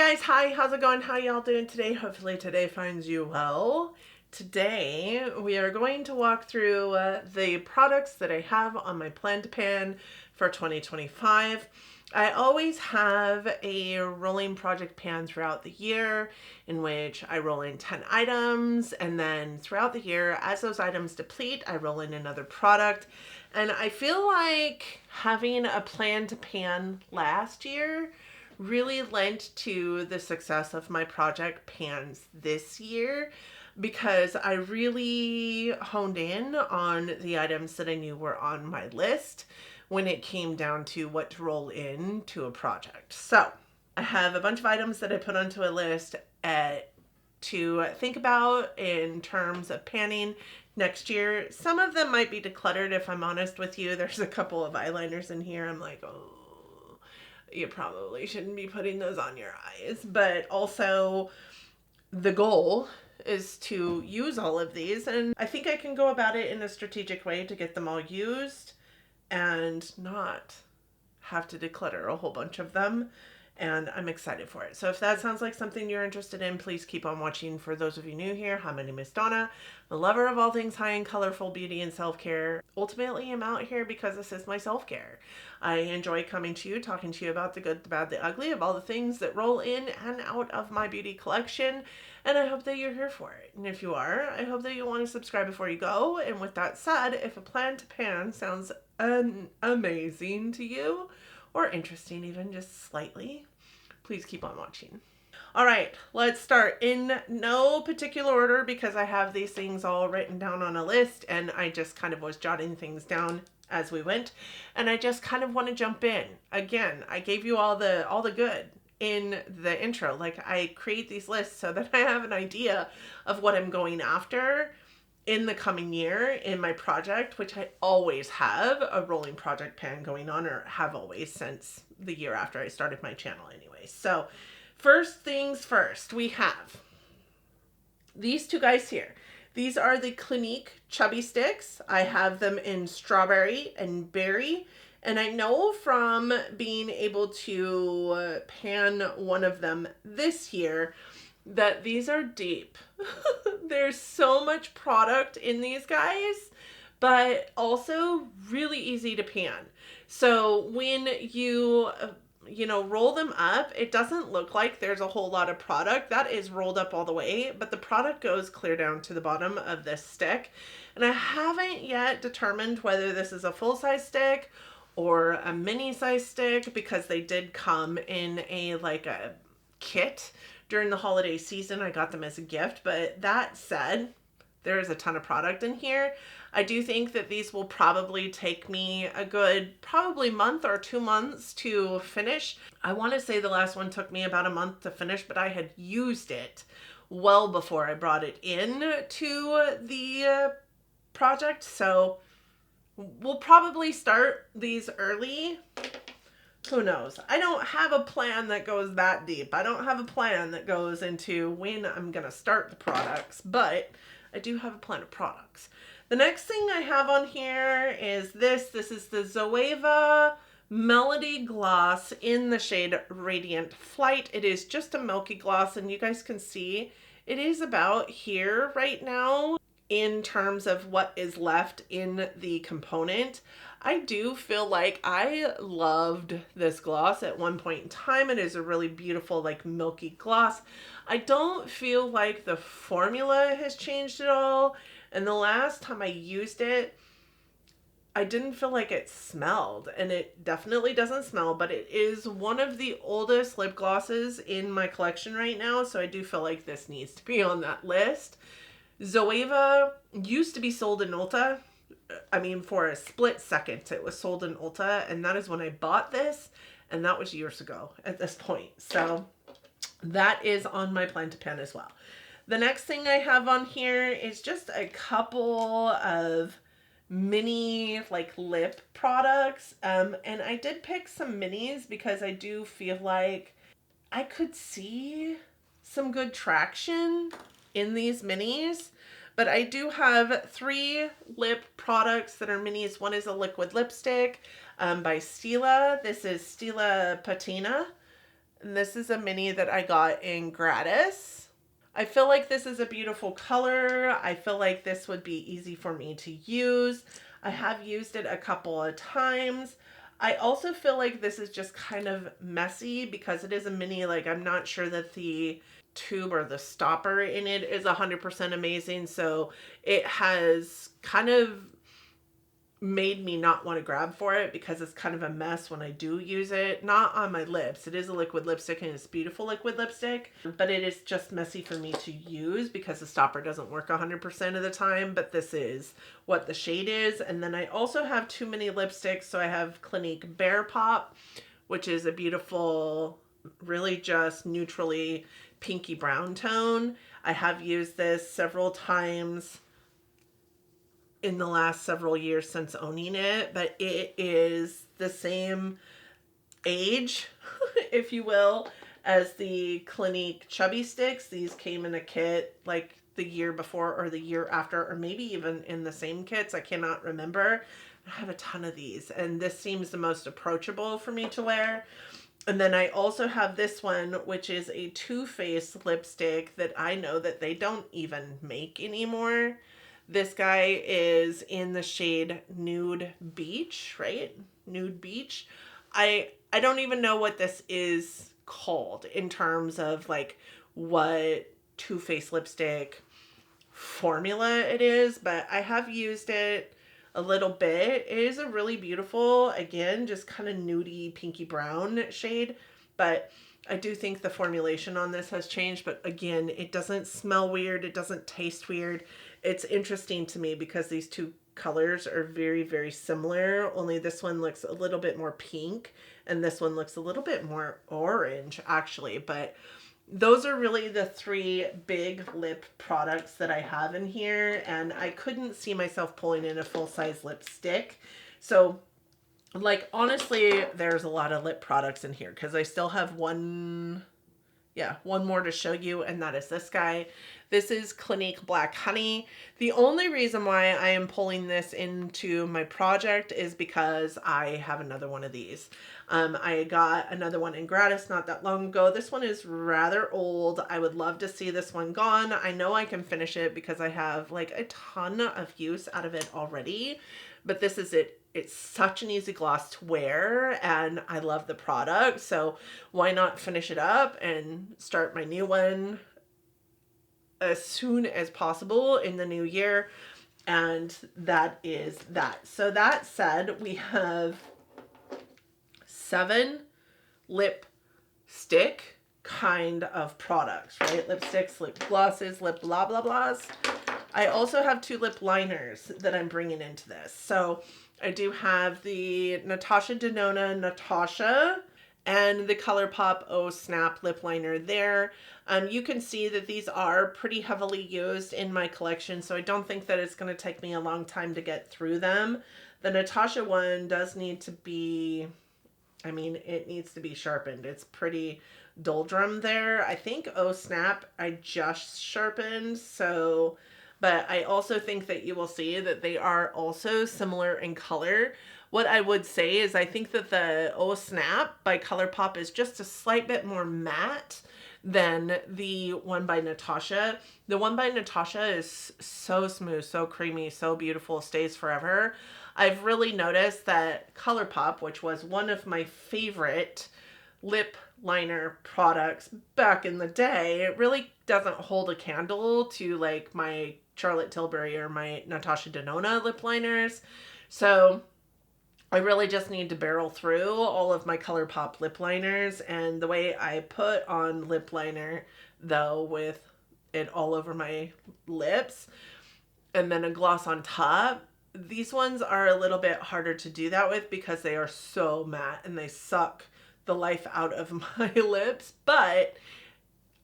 guys, hi, how's it going? How y'all doing today? Hopefully today finds you well. Today we are going to walk through the products that I have on my plan to pan for 2025. I always have a rolling project pan throughout the year in which I roll in 10 items, and then throughout the year, as those items deplete, I roll in another product. And I feel like having a plan to pan last year really lent to the success of my project pans this year, because I really honed in on the items that I knew were on my list when it came down to what to roll into a project. So I have a bunch of items that I put onto a list to think about in terms of panning next year. Some of them might be decluttered, if I'm honest with you. There's a couple of eyeliners in here. I'm like, oh, you probably shouldn't be putting those on your eyes. But also, the goal is to use all of these, and I think I can go about it in a strategic way to get them all used and not have to declutter a whole bunch of them. And I'm excited for it. So if that sounds like something you're interested in, please keep on watching. For those of you new here, hi, my name is Donna, the lover of all things high and colorful beauty and self-care. Ultimately, I'm out here because this is my self-care. I enjoy coming to you, talking to you about the good, the bad, the ugly, of all the things that roll in and out of my beauty collection. And I hope that you're here for it. And if you are, I hope that you want to subscribe before you go. And with that said, if a plan to pan sounds amazing to you, or interesting even just slightly, please keep on watching. All right, let's start in no particular order because I have these things all written down on a list and I just kind of was jotting things down as we went, and I just kind of want to jump in. Again, I gave you all the good in the intro. Like, I create these lists so that I have an idea of what I'm going after in the coming year in my project, which I always have a rolling project pan going on, or have always since the year after I started my channel anyway. So first things first, we have these two guys here. These are the Clinique Chubby Sticks. I have them in strawberry and berry. And I know from being able to pan one of them this year that these are deep. There's so much product in these guys, but also really easy to pan. So when you roll them up, it doesn't look like there's a whole lot of product. That is rolled up all the way, but the product goes clear down to the bottom of this stick. And I haven't yet determined whether this is a full-size stick or a mini-size stick, because they did come in a kit during the holiday season. I got them as a gift, but that said, there is a ton of product in here. I do think that these will probably take me a good month or 2 months to finish. I want to say the last one took me about a month to finish, but I had used it well before I brought it in to the project. So we'll probably start these early. Who knows? I don't have a plan that goes that deep. I don't have a plan that goes into when I'm going to start the products, but I do have a plan of products. The next thing I have on here is this. This is the Zoeva Melody Gloss in the shade Radiant Flight. It is just a milky gloss, and you guys can see it is about here right now in terms of what is left in the component. I do feel like I loved this gloss at one point in time. It is a really beautiful, milky gloss. I don't feel like the formula has changed at all. And the last time I used it, I didn't feel like it smelled, and it definitely doesn't smell, but it is one of the oldest lip glosses in my collection right now. So I do feel like this needs to be on that list. Zoeva used to be sold in Ulta. I mean, for a split second, it was sold in Ulta, and that is when I bought this, and that was years ago at this point. So that is on my plan to pan as well. The next thing I have on here is just a couple of mini lip products. And I did pick some minis because I do feel like I could see some good traction in these minis. But I do have 3 lip products that are minis. One is a liquid lipstick by Stila. This is Stila Patina. And this is a mini that I got in gratis. I feel like this is a beautiful color. I feel like this would be easy for me to use. I have used it a couple of times. I also feel like this is just kind of messy because it is a mini. Like, I'm not sure that the tube or the stopper in it is 100% amazing. So it has kind of made me not want to grab for it because it's kind of a mess when I do use it. Not on my lips. It is a liquid lipstick and it's beautiful liquid lipstick, but it is just messy for me to use because the stopper doesn't work 100% of the time, but this is what the shade is. And then I also have too many lipsticks. So I have Clinique Bear Pop, which is a beautiful, really just neutrally pinky brown tone. I have used this several times in the last several years since owning it, but it is the same age, if you will, as the Clinique Chubby Sticks. These came in a kit like the year before or the year after, or maybe even in the same kits. I cannot remember. I have a ton of these, and this seems the most approachable for me to wear. And then I also have this one, which is a Too Faced lipstick that I know that they don't even make anymore. This guy is in the shade Nude Beach, right? Nude Beach. I don't even know what this is called in terms of like what Too Faced lipstick formula it is, but I have used it a little bit. It is a really beautiful, again, just kind of nudie pinky brown shade, but I do think the formulation on this has changed, but again, it doesn't smell weird. It doesn't taste weird. It's interesting to me because these two colors are very, very similar, only this one looks a little bit more pink and this one looks a little bit more orange actually, but those are really the three big lip products that I have in here, and I couldn't see myself pulling in a full-size lipstick. So, like, honestly, there's a lot of lip products in here because I still have one more to show you, and that is this guy. This is Clinique Black Honey. The only reason why I am pulling this into my project is because I have another one of these. I got another one in gratis not that long ago. This one is rather old. I would love to see this one gone. I know I can finish it because I have like a ton of use out of it already, but this is it. It's such an easy gloss to wear and I love the product. So why not finish it up and start my new one as soon as possible in the new year. And that is that. So that said, we have 7 lipstick kind of products, right? Lipsticks, lip glosses, lip blah blah blahs. I also have 2 lip liners that I'm bringing into this. So I do have the Natasha Denona Natasha and the ColourPop Oh Snap lip liner there. You can see that these are pretty heavily used in my collection, so I don't think that it's going to take me a long time to get through them. The Natasha one does need to be, I mean, it needs to be sharpened. It's pretty doldrum there. I think Oh Snap I just sharpened, so, but I also think that you will see that they are also similar in color. What I would say is I think that the Oh Snap by ColourPop is just a slight bit more matte than the one by Natasha. The one by Natasha is so smooth, so creamy, so beautiful, stays forever. I've really noticed that ColourPop, which was one of my favorite lip liner products back in the day, it really doesn't hold a candle to like my Charlotte Tilbury or my Natasha Denona lip liners. So I really just need to barrel through all of my ColourPop lip liners, and the way I put on lip liner though with it all over my lips and then a gloss on top, these ones are a little bit harder to do that with because they are so matte and they suck the life out of my lips, but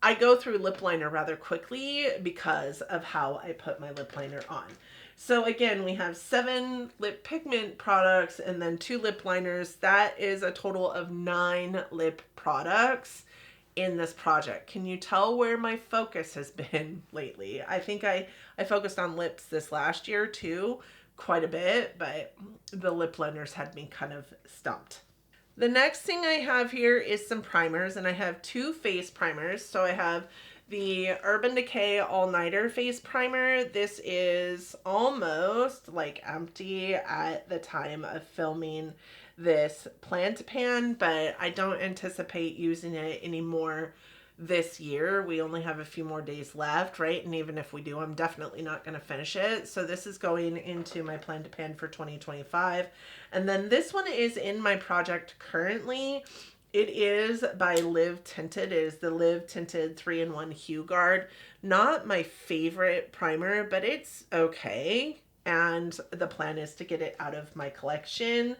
I go through lip liner rather quickly because of how I put my lip liner on. So again, we have 7 lip pigment products and then 2 lip liners. That is a total of 9 lip products in this project. Can you tell where my focus has been lately? I think I focused on lips this last year too, quite a bit, but the lip liners had me kind of stumped. The next thing I have here is some primers, and I have two face primers. So I have the Urban Decay All Nighter face primer. This is almost like empty at the time of filming this plant pan, but I don't anticipate using it anymore this year. We only have a few more days left, right? And even if we do, I'm definitely not going to finish it. So this is going into my plan to pan for 2025. And then this one is in my project currently. It is by Live Tinted. It is the Live Tinted 3-in-1 Hue Guard. Not my favorite primer, but it's okay. And the plan is to get it out of my collection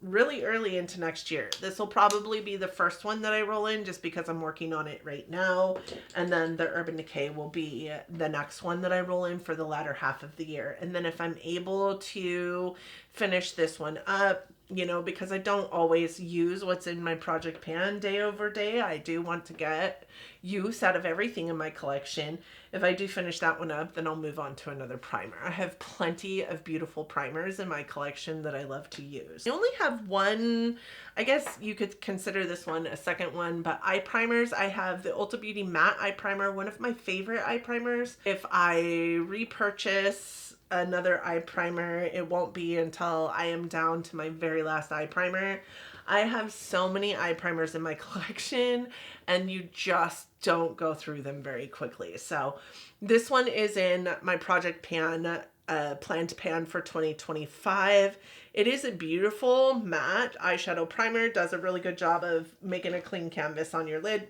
really early into next year. This will probably be the first one that I roll in just because I'm working on it right now. And then the Urban Decay will be the next one that I roll in for the latter half of the year. And then if I'm able to finish this one up, you know, because I don't always use what's in my project pan day over day. I do want to get use out of everything in my collection. If I do finish that one up, then I'll move on to another primer. I have plenty of beautiful primers in my collection that I love to use. I only have one, I guess you could consider this one a second one, but eye primers. I have the Ulta Beauty Matte Eye Primer, one of my favorite eye primers. If I repurchase another eye primer, it won't be until I am down to my very last eye primer. I have so many eye primers in my collection and you just don't go through them very quickly. So this one is in my project pan, plan to pan for 2025. It is a beautiful matte eyeshadow primer. Does a really good job of making a clean canvas on your lid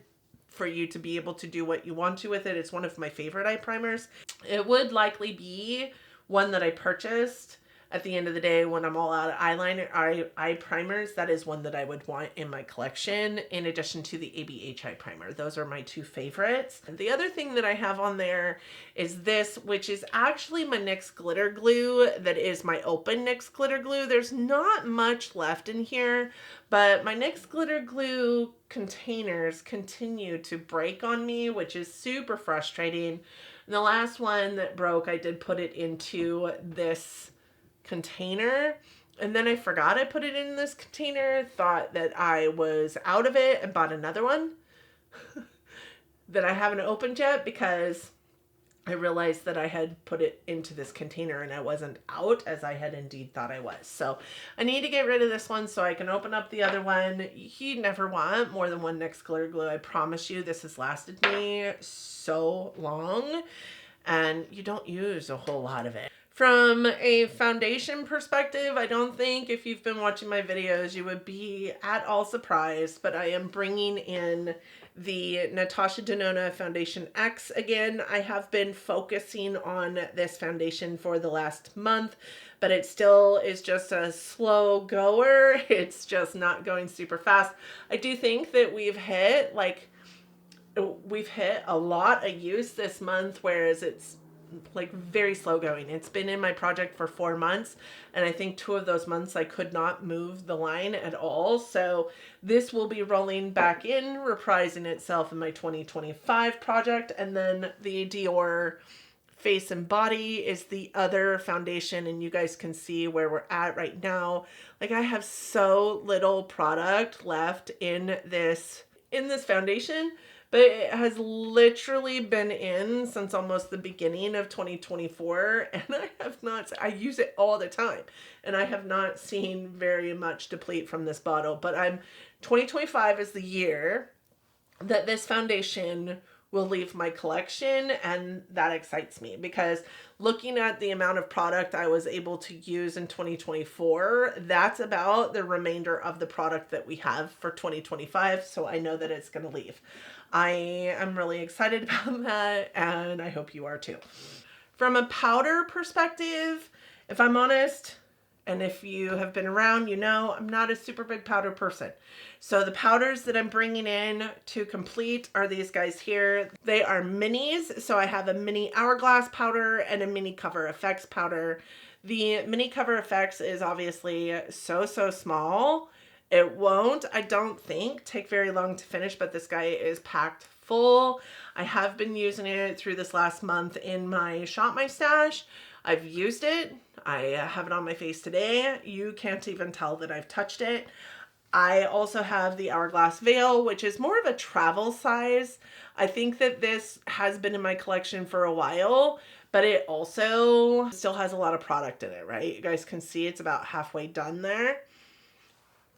for you to be able to do what you want to with it. It's one of my favorite eye primers. It would likely be one that I purchased at the end of the day when I'm all out of eyeliner, eye primers. That is one that I would want in my collection in addition to the ABH eye primer. Those are my two favorites. And the other thing that I have on there is this, which is actually my NYX glitter glue. That is my open NYX glitter glue. There's not much left in here, but my NYX glitter glue containers continue to break on me, which is super frustrating. And the last one that broke, I did put it into this container and then I forgot I put it in this container, thought that I was out of it and bought another one that I haven't opened yet because I realized that I had put it into this container and I wasn't out as I had indeed thought I was. So I need to get rid of this one so I can open up the other one. You never want more than one NYX glitter glue. I promise you, this has lasted me so long and you don't use a whole lot of it. From a foundation perspective, I don't think if you've been watching my videos, you would be at all surprised, but I am bringing in the Natasha Denona Foundation X again. I have been focusing on this foundation for the last month, but it still is just a slow goer. It's just not going super fast. I do think that we've hit a lot of use this month, whereas it's like very slow going. It's been in my project for 4 months and I think 2 of those months I could not move the line at all. So this will be rolling back in, reprising itself in my 2025 project. And then the Dior Face and Body is the other foundation, and you guys can see where we're at right now. Like, I have so little product left in this foundation, but it has literally been in since almost the beginning of 2024, and I use it all the time, and I have not seen very much deplete from this bottle. But 2025 is the year that this foundation will leave my collection, and that excites me because looking at the amount of product I was able to use in 2024, that's about the remainder of the product that we have for 2025, so I know that it's going to leave. I am really excited about that, and I hope you are too. From a powder perspective, if I'm honest, and if you have been around, you know I'm not a super big powder person. So the powders that I'm bringing in to complete are these guys here. They are minis. So I have a mini Hourglass powder and a mini Cover Effects powder. The mini Cover Effects is obviously so small. It won't, I don't think, take very long to finish, but this guy is packed full. I have been using it through this last month in my Shop My Stash. I've used it. I have it on my face today. You can't even tell that I've touched it. I also have the Hourglass Veil, which is more of a travel size. I think that this has been in my collection for a while, but it also still has a lot of product in it, right? You guys can see it's about halfway done there.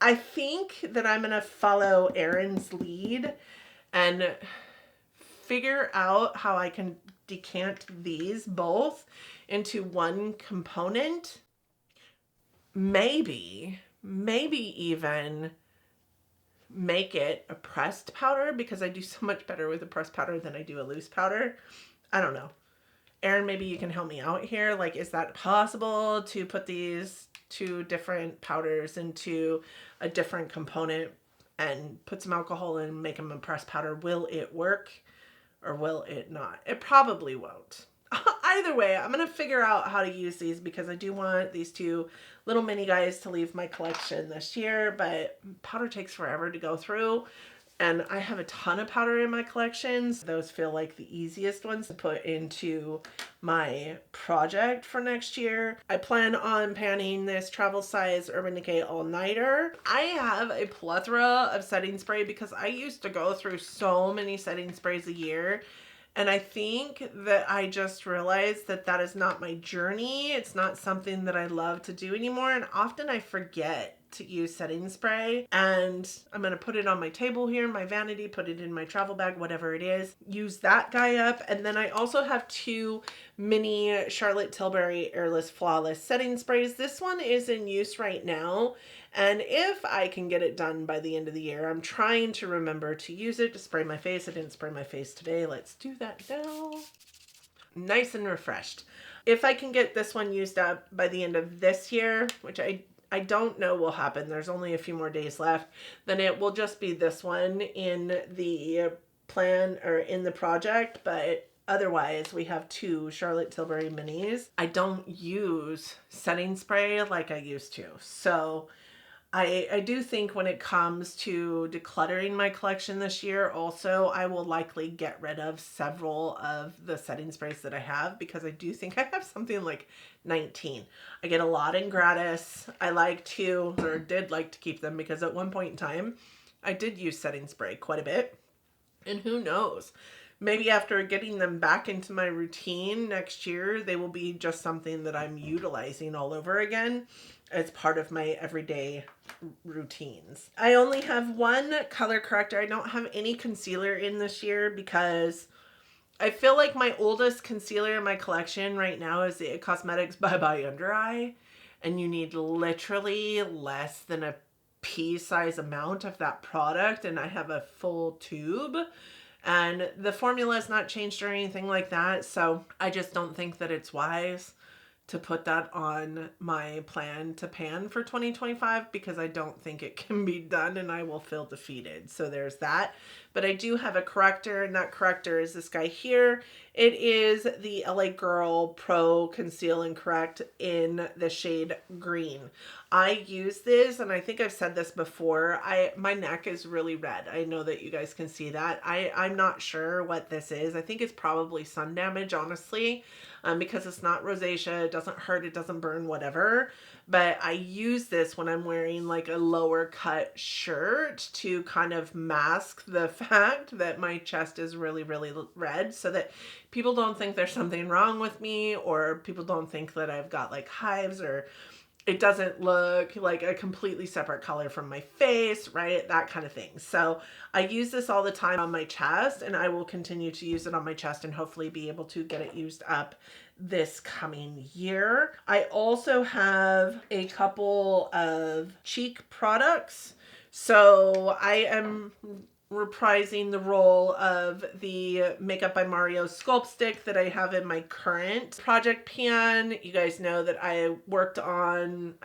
I think that I'm going to follow Erin's lead and figure out how I can decant these both into one component. Maybe even make it a pressed powder, because I do so much better with a pressed powder than I do a loose powder. I don't know. Erin, maybe you can help me out here. Like, is that possible to put these two different powders into a different component and put some alcohol in and make them a pressed powder? Will it work or will it not? It probably won't. Either way, I'm going to figure out how to use these, because I do want these two little mini guys to leave my collection this year, but powder takes forever to go through. And I have a ton of powder in my collections. Those feel like the easiest ones to put into my project for next year. I plan on panning this travel size Urban Decay all-nighter. I have a plethora of setting spray because I used to go through so many setting sprays a year. And I think that I just realized that that is not my journey. It's not something that I love to do anymore. And often I forget to use setting spray, and I'm going to put it on my table here, my vanity, put it in my travel bag, whatever it is, use that guy up. And then I also have two mini Charlotte Tilbury Airless Flawless setting sprays. This one is in use right now, and if I can get it done by the end of the year, I'm trying to remember to use it to spray my face. I didn't spray my face today. Let's do that now. Nice and refreshed. If I can get this one used up by the end of this year, which I don't know will happen, there's only a few more days left, then it will just be this one in the plan or in the project. But otherwise, we have two Charlotte Tilbury minis. I don't use setting spray like I used to. So I do think when it comes to decluttering my collection this year, also, I will likely get rid of several of the setting sprays that I have, because I do think I have something like 19. I get a lot in gratis. I like to, or did like to keep them, because at one point in time, I did use setting spray quite a bit. And who knows? Maybe after getting them back into my routine next year, they will be just something that I'm utilizing all over again as part of my everyday routines. I only have one color corrector. I don't have any concealer in this year, because I feel like my oldest concealer in my collection right now is the Cosmetics Bye Bye Under Eye. And you need literally less than a pea-size amount of that product. And I have a full tube. And the formula is not changed or anything like that. So I just don't think that it's wise to put that on my plan to pan for 2025, because I don't think it can be done and I will feel defeated. So there's that. But I do have a corrector, and that corrector is this guy here. It is the LA Girl Pro Conceal and Correct in the shade green. I use this, and I think I've said this before, my neck is really red. I know that you guys can see that. I'm not sure what this is. I think it's probably sun damage, honestly, because it's not rosacea. It doesn't hurt. It doesn't burn, whatever. But I use this when I'm wearing like a lower cut shirt to kind of mask the fact that my chest is really, really red, so that people don't think there's something wrong with me, or people don't think that I've got like hives, or it doesn't look like a completely separate color from my face, right? That kind of thing. So I use this all the time on my chest, and I will continue to use it on my chest and hopefully be able to get it used up this coming year. I also have a couple of cheek products. So I am reprising the role of the Makeup by Mario Sculpt Stick that I have in my current project pan. You guys know that I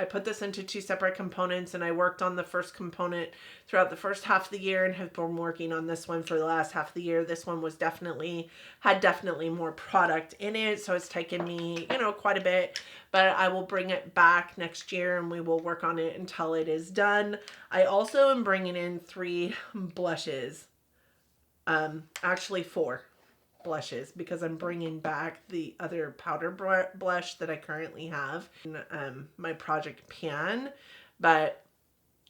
put this into two separate components, and I worked on the first component throughout the first half of the year and have been working on this one for the last half of the year. This one had definitely more product in it, so it's taken me, quite a bit, but I will bring it back next year and we will work on it until it is done. I also am bringing in 3 blushes, actually 4 blushes, because I'm bringing back the other powder blush that I currently have in my project pan. But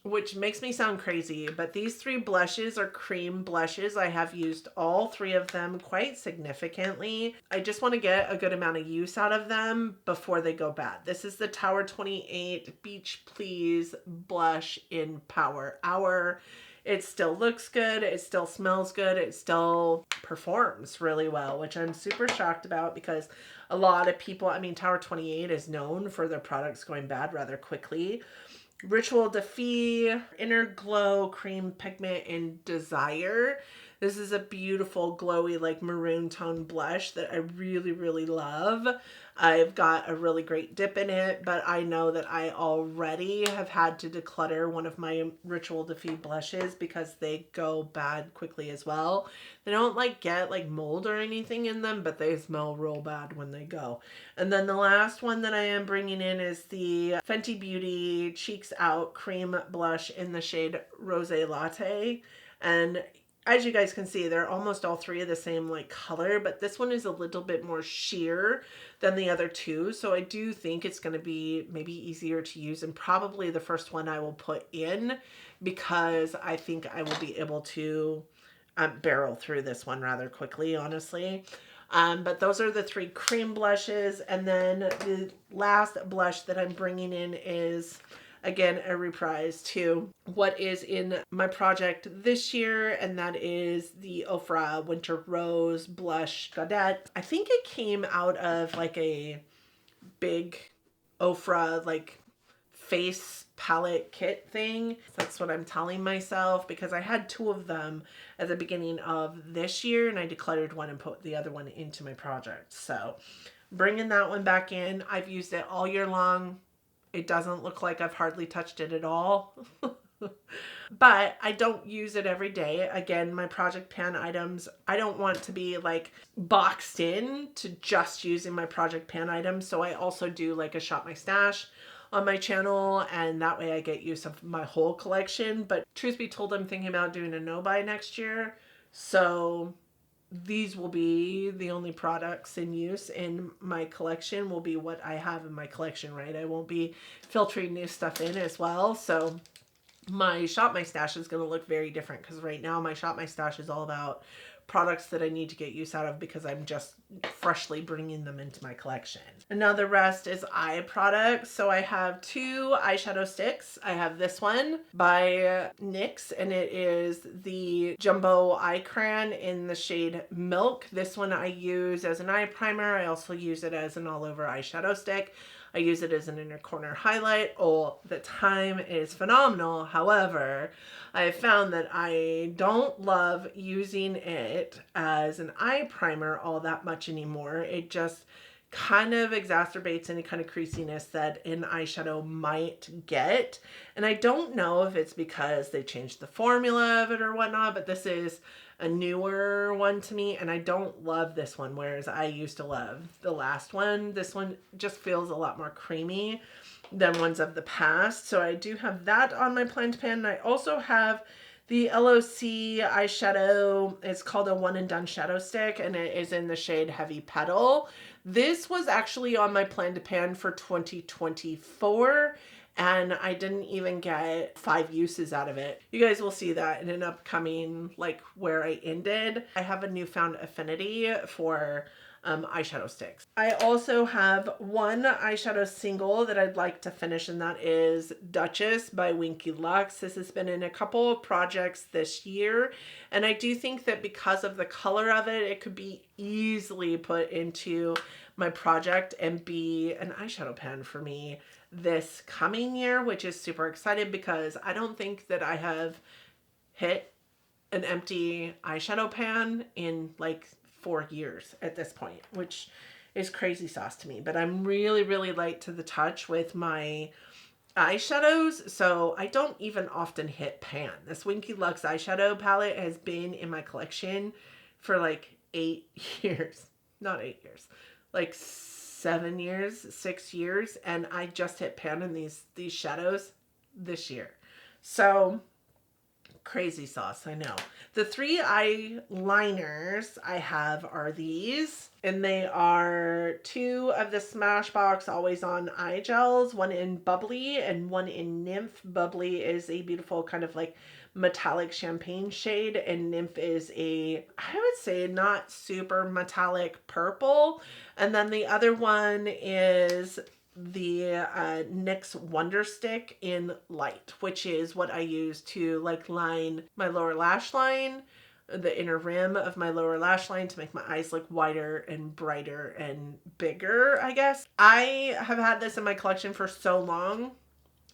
which makes me sound crazy, but these three blushes are cream blushes. I have used all three of them quite significantly. I just want to get a good amount of use out of them before they go bad. This is the Tower 28 Beach Please blush in Power Hour. It still looks good. It still smells good. It still performs really well, which I'm super shocked about because a lot of people, I mean, Tower 28 is known for their products going bad rather quickly. Ritual Defy, Inner Glow Cream Pigment in Desire. This is a beautiful, glowy, like maroon tone blush that I really, really love. I've got a really great dip in it, but I know that I already have had to declutter one of my Ritual Defy blushes because they go bad quickly as well. They don't like get like mold or anything in them, but they smell real bad when they go. And then the last one that I am bringing in is the Fenty Beauty Cheeks Out Cream Blush in the shade Rosé Latte. And as you guys can see, they're almost all three of the same like color, but this one is a little bit more sheer than the other two. So I do think it's going to be maybe easier to use, and probably the first one I will put in because I think I will be able to barrel through this one rather quickly, honestly. But those are the three cream blushes. And then the last blush that I'm bringing in is, again, a reprise to what is in my project this year, and that is the Ofra Winter Rose Blush Gaudette. I think it came out of like a big Ofra like face palette kit thing. That's what I'm telling myself because I had two of them at the beginning of this year and I decluttered one and put the other one into my project. So bringing that one back in. I've used it all year long. It doesn't look like I've hardly touched it at all. But I don't use it every day. Again, my project pan items, I don't want to be like boxed in to just using my project pan items. So I also do like a Shop My Stash on my channel, and that way I get use of my whole collection. But truth be told, I'm thinking about doing a no-buy next year. So these will be the only products in use in my collection, will be what I have in my collection, right? I won't be filtering new stuff in as well. So my Shop My Stash is going to look very different because right now my Shop My Stash is all about products that I need to get use out of because I'm just freshly bringing them into my collection. And now the rest is eye products. So I have two eyeshadow sticks. I have this one by NYX, and it is the Jumbo Eye Crayon in the shade Milk. This one I use as an eye primer. I also use it as an all-over eyeshadow stick. I use it as an inner corner highlight all the time. It is phenomenal. However, I have found that I don't love using it as an eye primer all that much anymore. It just kind of exacerbates any kind of creasiness that an eyeshadow might get. And I don't know if it's because they changed the formula of it or whatnot, but this is a newer one to me, and I don't love this one, whereas I used to love the last one. This one just feels a lot more creamy than ones of the past. So I do have that on my blend pan. And I also have the LOC eyeshadow. It's called a One and Done Shadow Stick, and it is in the shade Heavy Petal. This was actually on my plan to pan for 2024, and I didn't even get 5 uses out of it. You guys will see that in an upcoming, like where I ended. I have a newfound affinity for eyeshadow sticks. I also have one eyeshadow single that I'd like to finish, and that is Duchess by Winky Lux. This has been in a couple of projects this year, and I do think that because of the color of it, it could be easily put into my project and be an eyeshadow pan for me this coming year, which is super excited because I don't think that I have hit an empty eyeshadow pan in like 4 years at this point, which is crazy sauce to me. But I'm really, really light to the touch with my eyeshadows, so I don't even often hit pan. This Winky Lux eyeshadow palette has been in my collection for like 8 years. Not 8 years. Like 7 years, 6 years, and I just hit pan in these shadows this year. So Crazy sauce, I know. The 3 eyeliners I have are these, and they are 2 of the Smashbox Always On eye gels, one in Bubbly and one in Nymph. Bubbly is a beautiful kind of like metallic champagne shade, and Nymph is a, I would say, not super metallic purple. And then the other one is the NYX Wonder Stick in Light, which is what I use to like line my lower lash line, the inner rim of my lower lash line, to make my eyes look wider and brighter and bigger, I guess. I have had this in my collection for so long,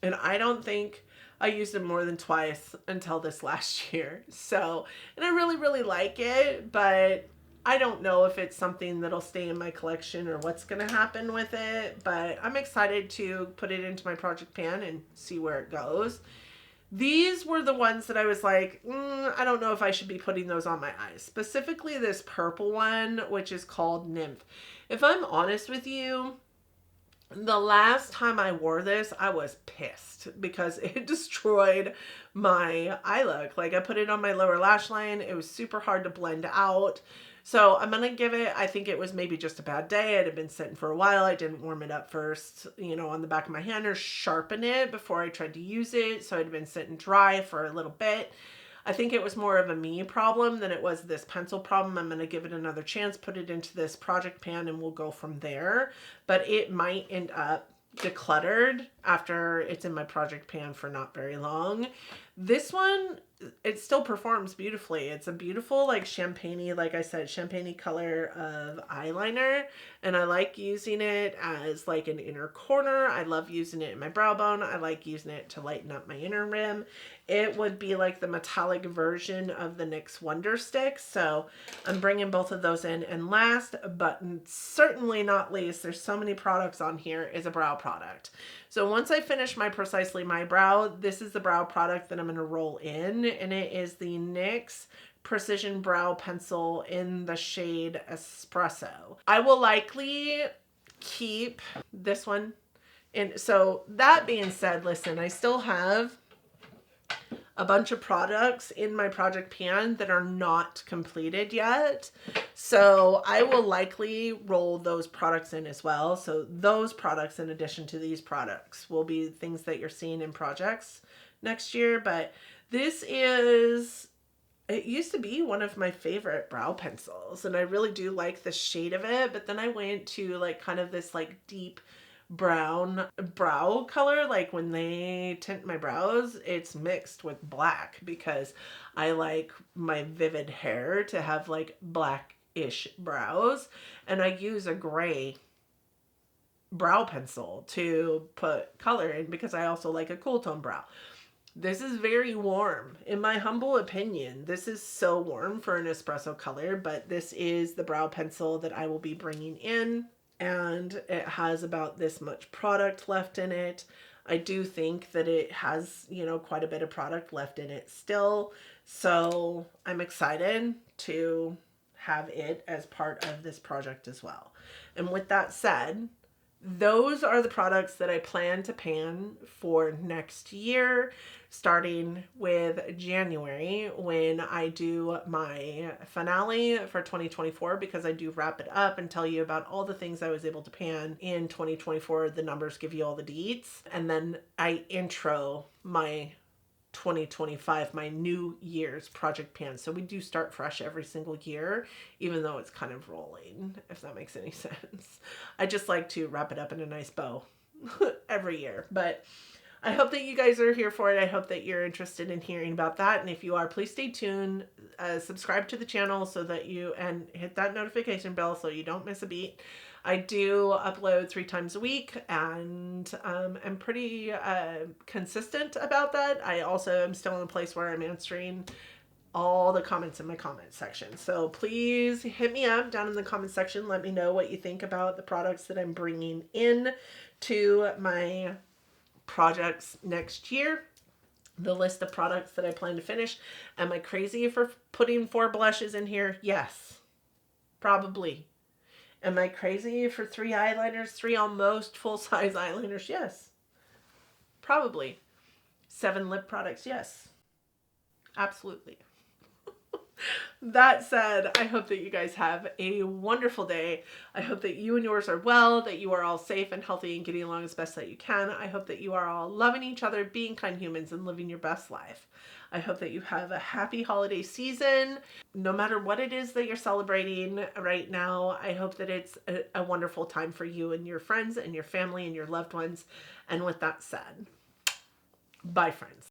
and I don't think I used it more than twice until this last year. So, and I really, really like it, but I don't know if it's something that'll stay in my collection or what's going to happen with it, but I'm excited to put it into my project pan and see where it goes. These were the ones that I was like, I don't know if I should be putting those on my eyes. Specifically this purple one, which is called Nymph. If I'm honest with you, the last time I wore this, I was pissed because it destroyed my eye look. Like, I put it on my lower lash line. It was super hard to blend out. So I'm going to give it, I think it was maybe just a bad day. It had been sitting for a while. I didn't warm it up first, you know, on the back of my hand, or sharpen it before I tried to use it. So it had been sitting dry for a little bit. I think it was more of a me problem than it was this pencil problem. I'm going to give it another chance, put it into this project pan, and we'll go from there. But it might end up decluttered after it's in my project pan for not very long. This one, it still performs beautifully. It's a beautiful, like, champagne-y, like I said, champagne-y color of eyeliner. And I like using it as like an inner corner. I love using it in my brow bone. I like using it to lighten up my inner rim. It would be like the metallic version of the NYX Wonder Stick. So I'm bringing both of those in. And last, but certainly not least, there's so many products on here, is a brow product. So once I finish my Precisely My Brow, this is the brow product that I'm going to roll in. And it is the NYX Precision Brow Pencil in the shade Espresso. I will likely keep this one. And so that being said, listen, I still have a bunch of products in my project pan that are not completed yet. So I will likely roll those products in as well. So those products, in addition to these products, will be things that you're seeing in projects next year. But this is, it used to be one of my favorite brow pencils, and I really do like the shade of it. But then I went to like kind of this like deep brown brow color. Like when they tint my brows, it's mixed with black because I like my vivid hair to have like blackish brows, and I use a gray brow pencil to put color in because I also like a cool tone brow. This is very warm. In my humble opinion, this is so warm for an espresso color, but this is the brow pencil that I will be bringing in. And it has about this much product left in it. I do think that it has, you know, quite a bit of product left in it still. So I'm excited to have it as part of this project as well. And with that said, those are the products that I plan to pan for next year, starting with January when I do my finale for 2024, because I do wrap it up and tell you about all the things I was able to pan in 2024. The numbers give you all the deets. And then I intro my 2025, my New Year's project pan. So we do start fresh every single year, even though it's kind of rolling, if that makes any sense. I just like to wrap it up in a nice bow every year. But I hope that you guys are here for it. I hope that you're interested in hearing about that. And if you are, please stay tuned, subscribe to the channel so that and hit that notification bell so you don't miss a beat. I do upload 3 times a week, and I'm pretty consistent about that. I also am still in a place where I'm answering all the comments in my comment section. So please hit me up down in the comment section. Let me know what you think about the products that I'm bringing in to my projects next year. The list of products that I plan to finish. Am I crazy for putting 4 blushes in here? Yes, probably. Am I crazy for 3 eyeliners, 3 almost full-size eyeliners? Yes, probably. 7 lip products? Yes. Absolutely. That said, I hope that you guys have a wonderful day. I hope that you and yours are well, that you are all safe and healthy and getting along as best that you can. I hope that you are all loving each other, being kind humans, and living your best life. I hope that you have a happy holiday season. No matter what it is that you're celebrating right now, I hope that it's a wonderful time for you and your friends and your family and your loved ones. And with that said, bye, friends.